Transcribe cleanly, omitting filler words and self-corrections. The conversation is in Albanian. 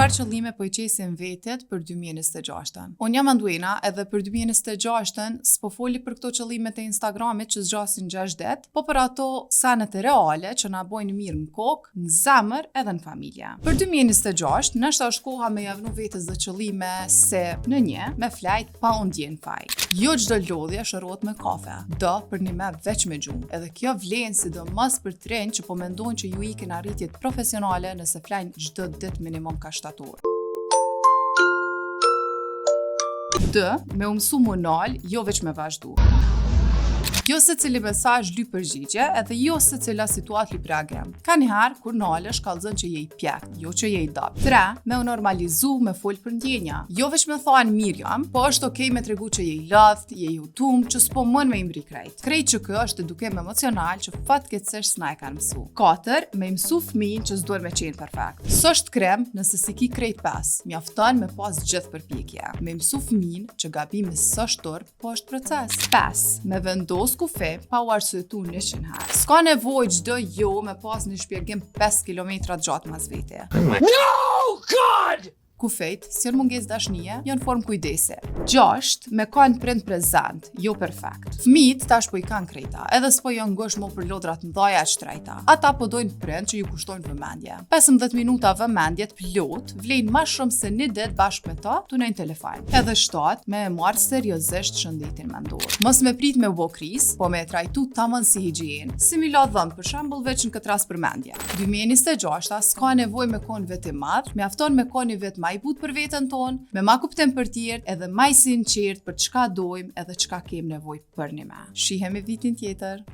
Çfarë qëllime po I qesin vetet për 2026-ën? Unë jam Anduena edhe për 2026-ën s'po foli për këto qëllimet e Instagramit që zgjasin 6 ditë, po për ato sanet e reale që na bojnë mirë në kokë, në zemër edhe në familje. Për 2026, nështë është koha me javnu vetes dhe qëllime se në një, me flajt pa unë djenë faj. Jo çdo lodhje shërohet me kafe, do për një me veç me gjumë, edhe kjo vlen sidomos për trenj që po mendojnë që ju ikin arritjet profesionale nëse flajnë çdo ditë minimum ka 7 orë. Me u mësu mu nal, jo veç me vazhdu. Jo se cili mesazh lyp përgjigje, edhe jo se cila situatë lyp reagim. Ka njëherë, kur nalesh, kallëzën që je I pjek, jo që je I dap. 3. Me u normalizu, me fol për ndjenja. Jo veç me thonë mirë jam, po është okej me tregu që je I lodht, je I utum, që s'po mën me imri krejt. Krejt që kjo është edukim emocional që fatkeqësisht s'na e kanë mësu. 4. Me mësu fëmijën që s'duhet me qenë perfekt. S'është krem nëse si ki krejt 5, mjafton me pas gjithë përpjekje. Me mësu fëmijën që gabimi s'është turp, po është proces. 5. Me vendos kufe pa u arsyetu 100 herë. S'ka nevojë çdo jo me pas një shpjegim 5 kilometra gjatë mas vete. No, God! Kufejt, si janë mungesë dashnije, janë formë kujdesi. 6. Me kanë prind prezent, jo perfekt. Fëmijët tash po I kanë krejta, edhe s'po janë ngush mo për lodrat mdhaja të shtrejta. Ata po dojnë prind që ju kushtojnë vëmendje. 15 minuta vëmendjet plot vlejnë ma shumë se një ditë bashkë me ta tu nejnë telefon. Edhe 7. Me e marrë seriozisht shëndetin mendor. Mos me prit me u bo kriz, po me e trajtu tamën si higienë. Si mi la dhëmë për shembull veç në këtë rast përmendje. 2026 s'ka nevojë me kon vet I madh, mjafton me kon I vet ma I but për veten tonë, me ma kuptim për tjerë, edhe ma I sinqert për çka dojmë edhe çka kem nevojë për një me. Shihemi vitin tjetër.